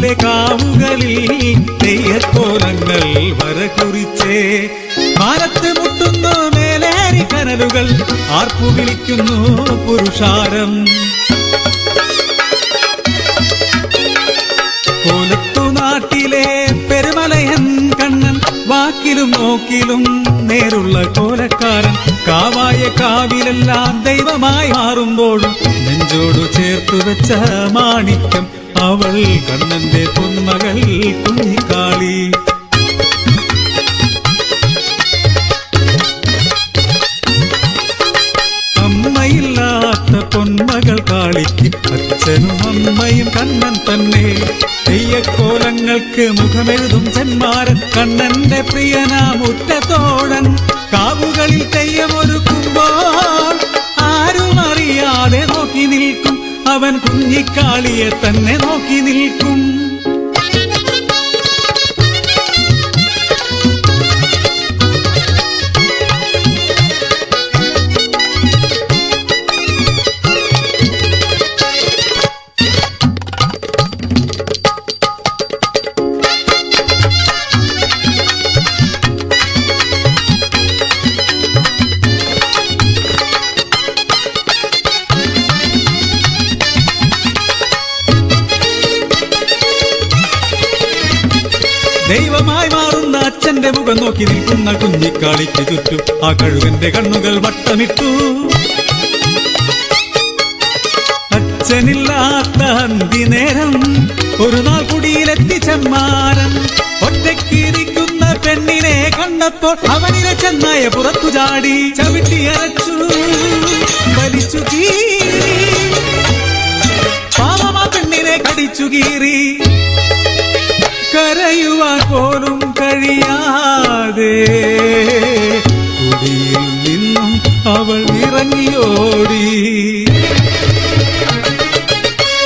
നാട്ടിലെ കാവുകളിൽ തെയ്യക്കോലങ്ങൾ വരകുറിച്ചേ. മാനത്ത് മുട്ടുന്നു മേലേരി കനലുകൾ, ആർപ്പു വിളിക്കുന്നു പുരുഷാരം. കോലത്തു നാട്ടിലെ പെരുമലയൻ കണ്ണൻ, വാക്കിലും നോക്കിലും നേരുള്ള കോലക്കാരൻ. കാവായ കാവിലെല്ലാം ദൈവമായി മാറുമ്പോഴും നെഞ്ചോടു ചേർത്തു വെച്ച മാണിക്യം അവൾ, കണ്ണന്റെ പൊന്മകൾ കുഞ്ഞിക്കാളി. അമ്മയില്ലാത്ത പൊന്മകൾ കാളിക്ക് അച്ഛനും അമ്മയും കണ്ണൻ തന്നെ. തെയ്യക്കോലങ്ങൾക്ക് മുഖമെഴുതും ചെന്മാരൻ, കണ്ണന്റെ പ്രിയനാമുറ്റത്തോടൻ. കാവുകളിൽ തെയ്യമൊരുക്കുമ്പോൾ ആരും അറിയാതെ നോക്കി നിൽക്കും അവൻ, കുഞ്ഞിക്കാളിയെ തന്നെ നോക്കി നിൽക്കും. ദൈവമായി മാറുന്ന അച്ഛന്റെ മുഖം നോക്കി നിൽക്കുന്ന കുഞ്ഞിക്കാളിക്ക് ചുറ്റും ആ കഴുകന്റെ കണ്ണുകൾ വട്ടമിട്ടു. അച്ഛനില്ലാത്ത അന്തി നേരം ഒരു നാൾ കുടിയിലെത്തി ചെമ്മാരൻ. ഒറ്റയ്ക്കിരിക്കുന്ന പെണ്ണിനെ കണ്ടപ്പോൾ അവനിലെ ചെന്നായ പുറത്തു ചാടി, ചവിട്ടിയരച്ചു വലിച്ചു കീറി. പാവമാ പെണ്ണിനെ കടിച്ചു കീറി. കരയുവാൻ പോലും കഴിയാതെ കുടിയിൽ നിന്നും അവൾ ഇറങ്ങിയോടി.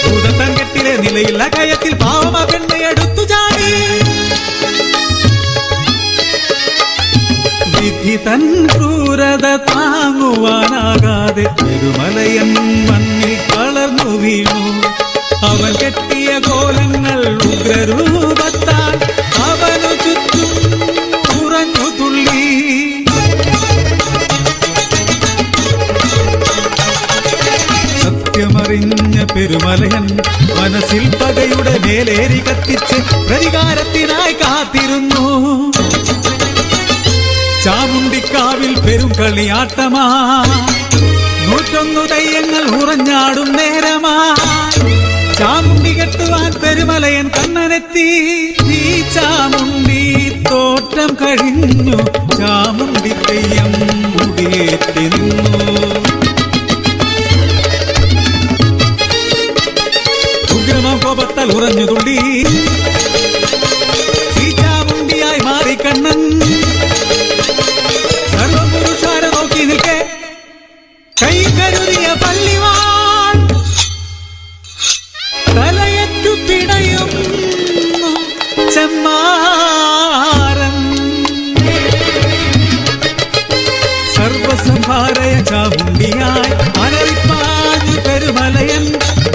ഭൂതത്തങ്കെട്ടിലെ നിലയില്ല കയത്തിൽ പാവമ പെണ്ണെ എടുത്തു ചാടി. വിധി തൻ ക്രൂരത താങ്ങുവാനാകാതെ പെരുമലയൻ മണ്ണിൽ കളർന്നു വീണു. അവൻ കെട്ടിയ കോലങ്ങൾ ഉഗ്രരൂപത്താൽ അവനു ചുറ്റും ഉറഞ്ഞു തുള്ളി. സത്യമറിഞ്ഞ പെരുമലയൻ മനസ്സിൽ പകയുടെ മേലേരി കത്തിച്ച് പ്രതികാരത്തിനായി കാത്തിരുന്നു. ചാമുണ്ടിക്കാവിൽ പെരും കളിയാട്ടമാ, 101 തെയ്യങ്ങൾ ഉറഞ്ഞാടും നേരമാ. ചാമുണ്ടി കെട്ടുവാൻ പെരുമലയൻ കണ്ണനെത്തി. ഈ ചാമുണ്ടി തോറ്റം കഴിഞ്ഞു, ചാമുണ്ടി തെയ്യം മുടിയേറ്റി നിന്നു. ഉഗ്രമം കോപത്താൽ ഉറഞ്ഞു തുള്ളി ഈ ചാമുണ്ടിയായി മാറി കണ്ണൻ. സർവപുരുഷാര നോക്കി നിൽക്കെ കൈ കരുതിയ പള്ളിവാൻ തലയറ്റു പിടയും ചെമ്മാരൻ. സർവസംഹാരയ ചാമുണ്ടിയായി അലറിപ്പാഞ്ഞു പെരുമലയൻ.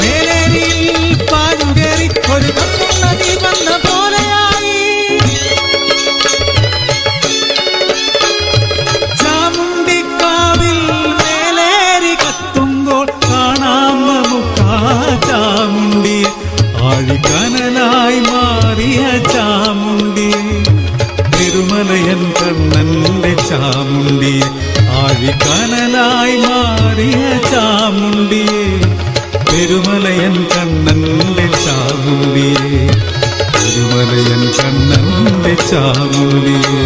മേലേരിയിൽ പാഞ്ഞുകേറി ഒരു കത്തുള്ള നീ വന്ന പോലെയായി. ചാമുണ്ടിക്കാവിൽ മേലേരി കത്തുമ്പോൾ കാണാം നമുക്കാ ചാമുണ്ടിയെ, ആഴിക്കനലായി മാറിയ ചാമുണ്ടിയെ. പെരുമലയൻ കണ്ണന്റെ ചാമുണ്ടിയെ, ആഴിക്കനലായി മാറിയ ചാമുണ്ടിയെ. പെരുമലയൻ കണ്ണന്റെ ചാമുണ്ടിയെ, പെരുമലയൻ കണ്ണന്റെ ചാമുണ്ടിയെ.